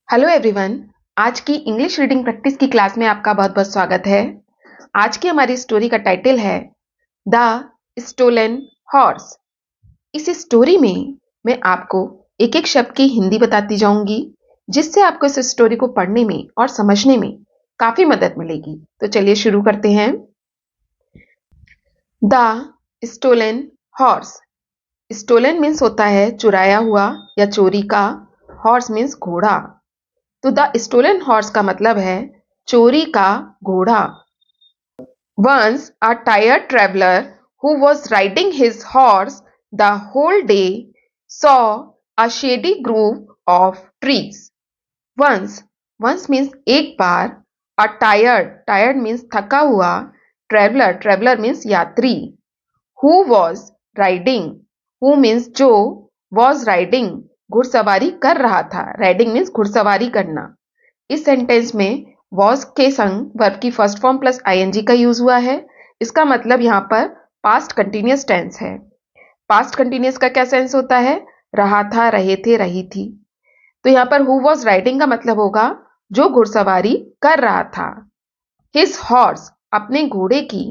Hello everyone. आज की English reading practice की क्लास में आपका बहुत बहुत स्वागत है। आज की हमारी स्टोरी का टाइटल है द स्टोलन हॉर्स। इस स्टोरी में मैं आपको एक एक शब्द की हिंदी बताती जाऊंगी, जिससे आपको इस स्टोरी को पढ़ने में और समझने में काफी मदद मिलेगी। तो चलिए शुरू करते हैं। The stolen horse. Stolen means होता है चुराया हुआ या चोरी का। हॉर्स मीन्स घोड़ा। तो द स्टोलन हॉर्स का मतलब है चोरी का घोड़ा। Once a tired traveler who was riding his horse the whole day saw a shady grove of trees. Once means एक बार, a tired means थका हुआ, traveler means यात्री, who was riding, who means जो, was riding घुड़सवारी कर रहा था। Riding means घुड़सवारी करना। इस सेंटेंस में was के संग वर्ब की फर्स्ट फॉर्म प्लस आईएनजी का यूज हुआ है। इसका मतलब यहाँ पर पास्ट कंटिन्यूअस टेंस है। पास्ट कंटिन्यूअस का क्या सेंस होता है? रहा था, रहे थे, रही थी। तो यहाँ पर हु वॉज राइडिंग का मतलब होगा जो घुड़सवारी कर रहा था। हिज हॉर्स अपने घोड़े की,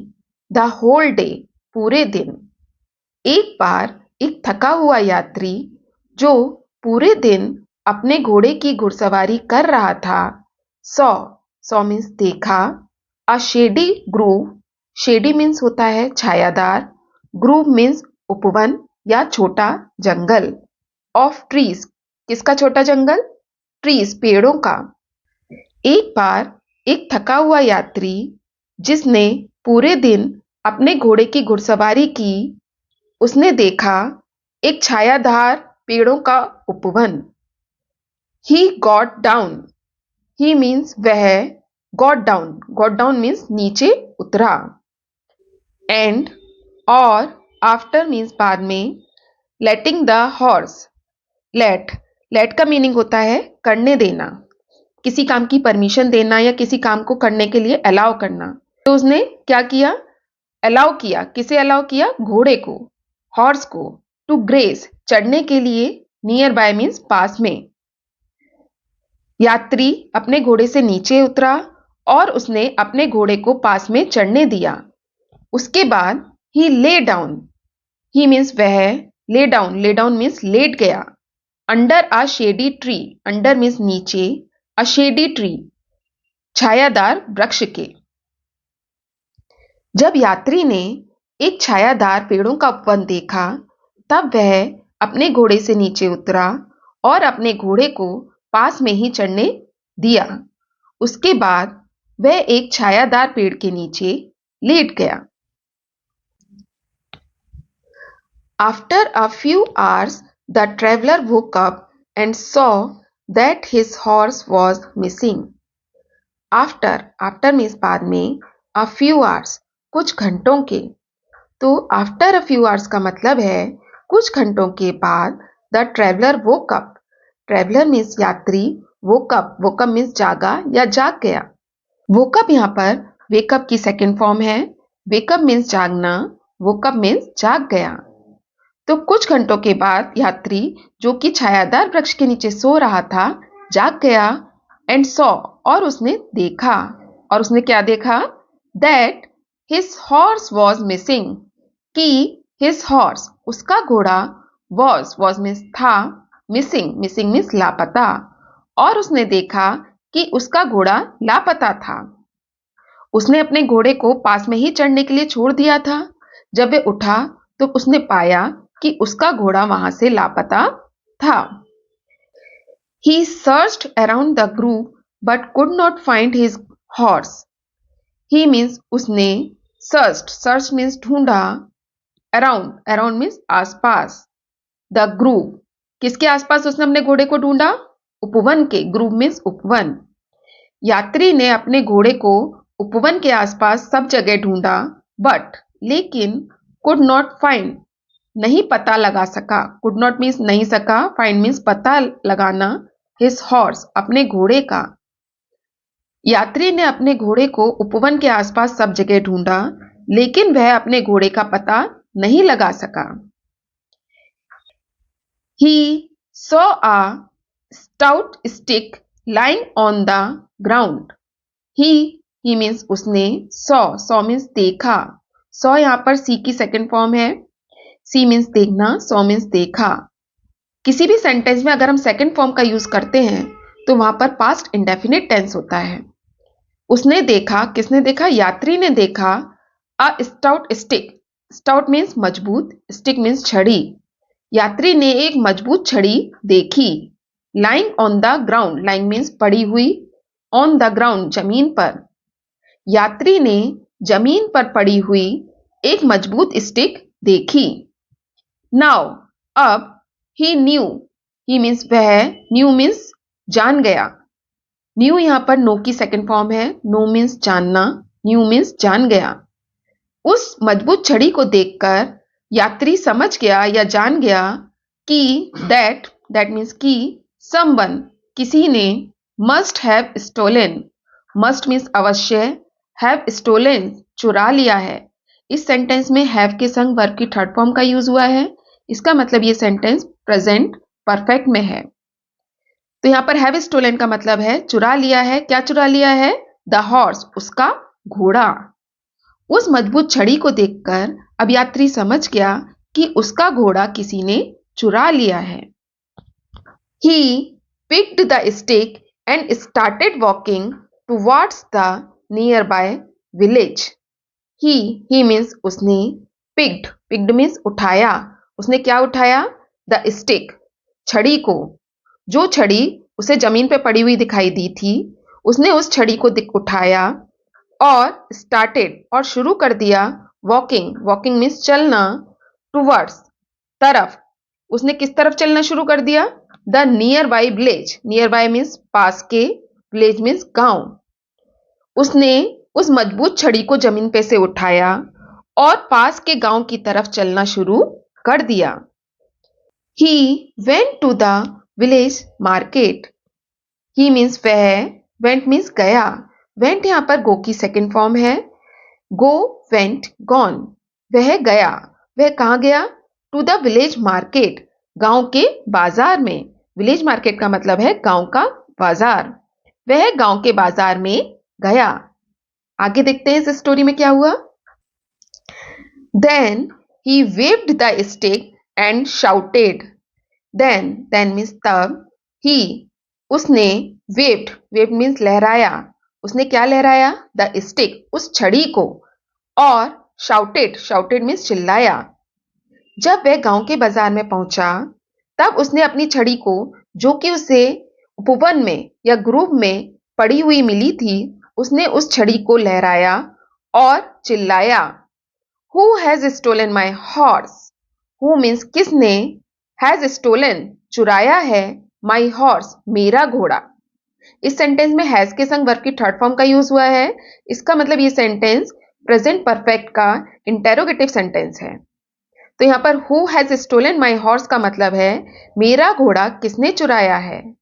द होल डे पूरे दिन। एक बार एक थका हुआ यात्री जो पूरे दिन अपने घोड़े की घुड़सवारी कर रहा था, सॉ मीन्स देखा, अ शेडी ग्रूव, शेडी मीन्स होता है छायादार, ग्रूव मीन्स उपवन या छोटा जंगल, ऑफ ट्रीज किसका छोटा जंगल? ट्रीज पेड़ों का। एक बार एक थका हुआ यात्री जिसने पूरे दिन अपने घोड़े की घुड़सवारी की, उसने देखा एक छायादार पेड़ों का उपवन। He got down, he means वह, got down means नीचे उतरा, and और after means बाद में, letting the horse, let का मीनिंग होता है करने देना, किसी काम की परमिशन देना या किसी काम को करने के लिए अलाउ करना। तो उसने क्या किया? अलाउ किया। किसे अलाउ किया? घोड़े को, हॉर्स को, टू ग्रेस चढ़ने के लिए, नियर बाय मीन्स पास में। यात्री अपने घोड़े से नीचे उतरा और उसने अपने घोड़े को पास में चढ़ने दिया। उसके बाद ही ले डाउन, ही मीन्स वह, ले डाउन मीन्स लेट गया, under a shady tree, under means नीचे, अ शेडी ट्री छायादार वृक्ष के। जब यात्री ने एक छायादार पेड़ों का उपवन देखा, तब वह अपने घोड़े से नीचे उतरा और अपने घोड़े को पास में ही चढ़ने दिया। उसके बाद वह एक छायादार पेड़ के नीचे लेट गया। After a few hours, the traveler woke up and saw that his horse was missing. After means बाद में, a few hours कुछ घंटों के। तो after a few hours का मतलब है कुछ घंटों के बाद। The traveler woke up, traveler means यात्री, woke up means जागा या जाग गया। woke up यहाँ पर wake up की सेकेंड फॉर्म है। wake up means जागना, woke up means जाग गया। तो कुछ घंटों के बाद यात्री जो कि छायादार वृक्ष के नीचे सो रहा था, जाग गया, एंड सॉ और उसने देखा। और उसने क्या देखा? That his horse was missing, कि हिज हॉर्स उसका घोड़ा, वॉज मीन्स था, मिसिंग मीन्स लापता, और उसने देखा कि उसका घोड़ा लापता था। उसने अपने घोड़े को पास में ही चढ़ने के लिए छोड़ दिया था। जब वह उठा तो उसने पाया कि उसका घोड़ा वहां से लापता था। He searched around the group but could not find his horse. He means उसने, search means ढूंढा, around means आसपास, the group किसके आसपास उसने अपने घोड़े को ढूंढा? उपवन के, ग्रुप मीन्स उपवन। यात्री ने अपने घोड़े को उपवन के आसपास सब जगह ढूंढा, बट लेकिन कुड नॉट फाइंड नहीं पता लगा सका। कुड नॉट मीन्स नहीं सका, फाइंड मीन्स पता लगाना, हिज हॉर्स अपने घोड़े का। यात्री ने अपने घोड़े को उपवन के आसपास सब जगह ढूंढा, लेकिन वह अपने घोड़े का पता नहीं लगा सका। He saw a stout stick lying on the ground. He means उसने, saw means देखा, saw यहाँ पर सी की सेकंड फॉर्म है, सी मीन्स देखना, सॉ मीन्स देखा। किसी भी सेंटेंस में अगर हम सेकंड फॉर्म का यूज करते हैं तो वहां पर पास्ट इंडेफिनिट टेंस होता है। उसने देखा, किसने देखा? यात्री ने देखा अ स्टाउट स्टिक, स्टाउट मीन्स मजबूत, स्टिक मीन्स छड़ी। यात्री ने एक मजबूत छड़ी देखी। Lying on the ground, lying means पड़ी हुई, ऑन द ग्राउंड जमीन पर। यात्री ने जमीन पर पड़ी हुई एक मजबूत स्टिक देखी। नाउ, अब, ही न्यू, ही मीन्स वह, न्यू मीन्स जान गया। न्यू यहां पर नो की सेकंड फॉर्म है, नो मीन्स जानना, न्यू मीन्स जान गया। उस मजबूत छड़ी को देखकर यात्री समझ गया या जान गया कि दैट मीन्स कि समवन, किसी ने, must have stolen, must means अवश्य, हैव स्टोलन चुरा लिया है। इस सेंटेंस में हैव के संग वर्ब की थर्ड फॉर्म का यूज हुआ है। इसका मतलब ये सेंटेंस प्रेजेंट परफेक्ट में है। तो यहां पर हैव स्टोलन का मतलब है चुरा लिया है। क्या चुरा लिया है? द हॉर्स, उसका घोड़ा। उस मजबूत छड़ी को देखकर अब यात्री समझ गया कि उसका घोड़ा किसी ने चुरा लिया है। He picked the stick and started walking towards the nearby village. He means उसने, picked means उठाया। उसने क्या उठाया? द स्टिक, छड़ी को। जो छड़ी उसे जमीन पे पड़ी हुई दिखाई दी थी, उसने उस छड़ी को उठाया और स्टार्टेड, और शुरू कर दिया, वॉकिंग मीन्स चलना, टूवर्ड्स तरफ। उसने किस तरफ चलना शुरू कर दिया? The near by village, near by means पास के, विलेज मीन्स गांव। उसने उस मजबूत छड़ी को जमीन पे से उठाया और पास के गांव की तरफ चलना शुरू कर दिया। He went to the village market. He means वह, went means गया। went यहां पर गो की सेकंड फॉर्म है, go, went, gone। वह गया। वह कहां गया? टू द विलेज मार्केट, गांव के बाजार में। विलेज मार्केट का मतलब है गांव का बाजार। वह गांव के बाजार में गया। आगे देखते हैं इस स्टोरी में क्या हुआ। Then he waved the stick and shouted. Then means तब, he, उसने, waved means लहराया। उसने क्या लहराया? द स्टिक, उस छड़ी को, और shouted means चिल्लाया। जब वह गांव के बाजार में पहुंचा तब उसने अपनी छड़ी को, जो कि उसे उपवन में या ग्रुप में पड़ी हुई मिली थी, उसने उस छड़ी को लहराया और चिल्लाया, Who has stolen my horse? Who means किसने, has stolen चुराया है, my horse मेरा घोड़ा। इस सेंटेंस में हैज के संग वर्ब की थर्ड फॉर्म का यूज हुआ है। इसका मतलब ये सेंटेंस प्रेजेंट परफेक्ट का इंटेरोगेटिव सेंटेंस है। तो यहां पर who has stolen my horse का मतलब है मेरा घोड़ा किसने चुराया है।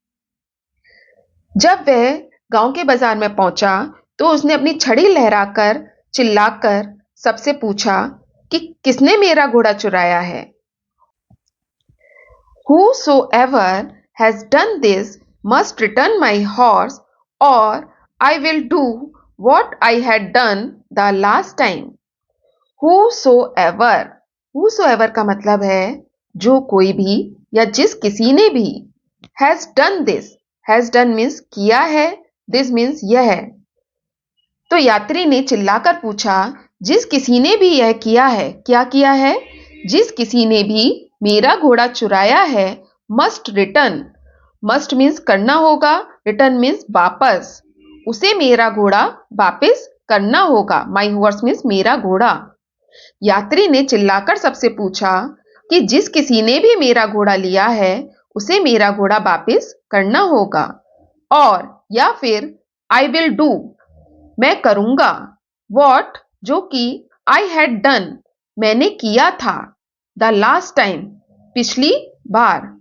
जब वह गांव के बाजार में पहुंचा तो उसने अपनी छड़ी लहराकर, चिल्लाकर सबसे पूछा कि किसने मेरा घोड़ा चुराया है। Whosoever has done this must return my horse, or I will do what I had done the last time. Whosoever का मतलब है जो कोई भी या जिस किसी ने भी, has done this, has done means किया है, this means यह। तो यात्री ने चिल्लाकर पूछा, जिस किसी ने भी यह किया है, क्या किया है? जिस किसी ने भी मेरा घोड़ा चुराया है, मस्ट रिटर्न, मस्ट मीन्स करना होगा, रिटर्न मीन्स वापस, उसे मेरा घोड़ा वापस करना होगा। माई हॉर्स मीन्स मेरा घोड़ा। यात्री ने चिल्लाकर सबसे पूछा कि जिस किसी ने भी मेरा घोड़ा लिया है उसे मेरा घोड़ा वापस करना होगा, और या फिर आई विल डू, मैं करूंगा, वॉट, जो कि आई हैड डन, मैंने किया था, द लास्ट टाइम, पिछली बार।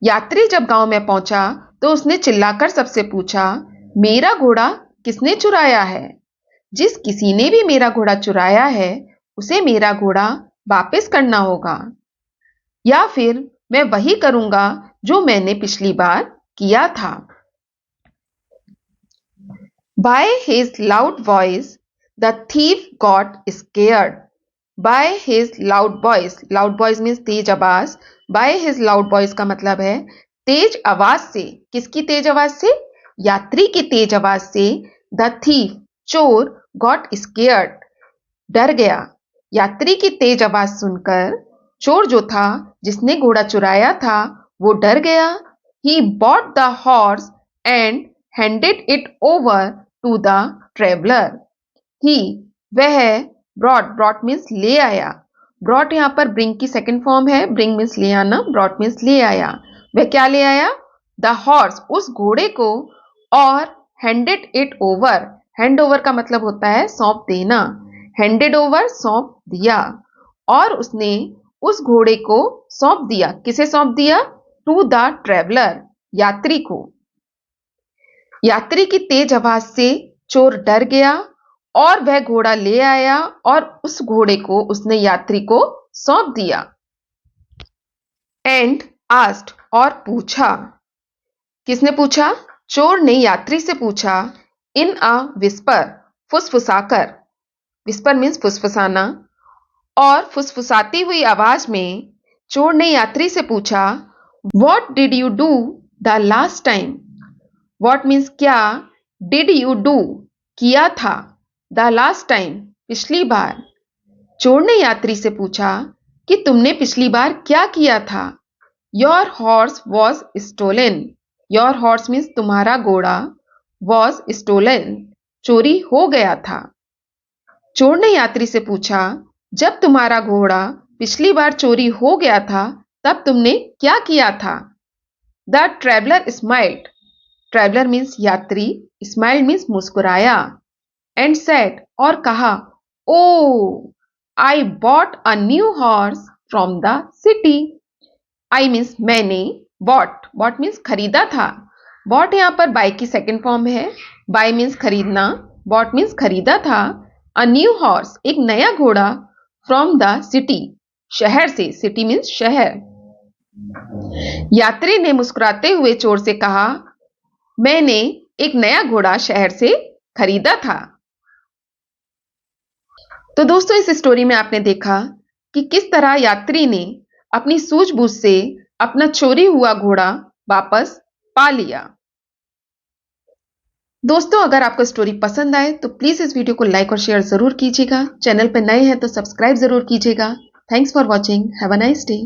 यात्री जब गांव में पहुंचा तो उसने चिल्लाकर सबसे पूछा, मेरा घोड़ा किसने चुराया है? जिस किसी ने भी मेरा घोड़ा चुराया है उसे मेरा घोड़ा वापस करना होगा, या फिर मैं वही करूंगा जो मैंने पिछली बार किया था। By his loud voice, the thief got scared. By his loud voice. Loud voice means तेज आवाज. By his loud voice का मतलब है तेज आवाज से. किसकी तेज आवाज से? यात्री की तेज आवाज से the thief, चोर, got scared, डर गया. यात्री की तेज आवाज सुनकर चोर जो था, जिसने घोड़ा चुराया था, वो डर गया. He bought the horse and handed it over to the traveler. He, वह, brought means ले आया. brought यहाँ पर bring की सेकंड फॉर्म है. bring means ले आना, brought means ले आया. वह क्या ले आया? The horse, उस घोड़े को, और handed it over. hand over का मतलब होता है सौंप देना. handed over सौंप दिया. और उसने उस घोड़े को सौंप दिया. किसे सौंप दिया? टू द ट्रेवलर, यात्री को. यात्री की तेज आवाज से चोर डर गया और वह घोड़ा ले आया और उस घोड़े को उसने यात्री को सौंप दिया. एंड आस्क्ड, और पूछा. किसने पूछा? चोर ने यात्री से पूछा. इन अ विस्पर, फुसफुसाकर. विस्पर मीन्स फुसफुसाना. और फुसफुसाती हुई आवाज में चोर ने यात्री से पूछा, What did you do the last time? What means क्या, did you do किया था, the last time पिछली बार. चोर ने यात्री से पूछा कि तुमने पिछली बार क्या किया था. Your horse was stolen. Your horse means तुम्हारा घोड़ा, was stolen चोरी हो गया था. चोर ने यात्री से पूछा, जब तुम्हारा घोड़ा पिछली बार चोरी हो गया था तब तुमने क्या किया था. The traveler smiled. Traveler means यात्री, smiled means मुस्कुराया. And said, और कहा, Oh, I bought a new horse from the city. I means मैंने, bought means खरीदा था. bought यहाँ पर buy की सेकंड फॉर्म है. buy means खरीदना, bought means खरीदा था. a new horse एक नया घोड़ा, from the city शहर से. city means शहर. यात्री ने मुस्कुराते हुए चोर से कहा, मैंने एक नया घोड़ा शहर से खरीदा था. तो दोस्तों, इस स्टोरी में आपने देखा कि किस तरह यात्री ने अपनी सूझबूझ से अपना चोरी हुआ घोड़ा वापस पा लिया. दोस्तों, अगर आपको स्टोरी पसंद आए तो प्लीज इस वीडियो को लाइक और शेयर जरूर कीजिएगा. चैनल पर नए हैं तो सब्सक्राइब जरूर कीजिएगा. Thanks for watching. Have a nice day.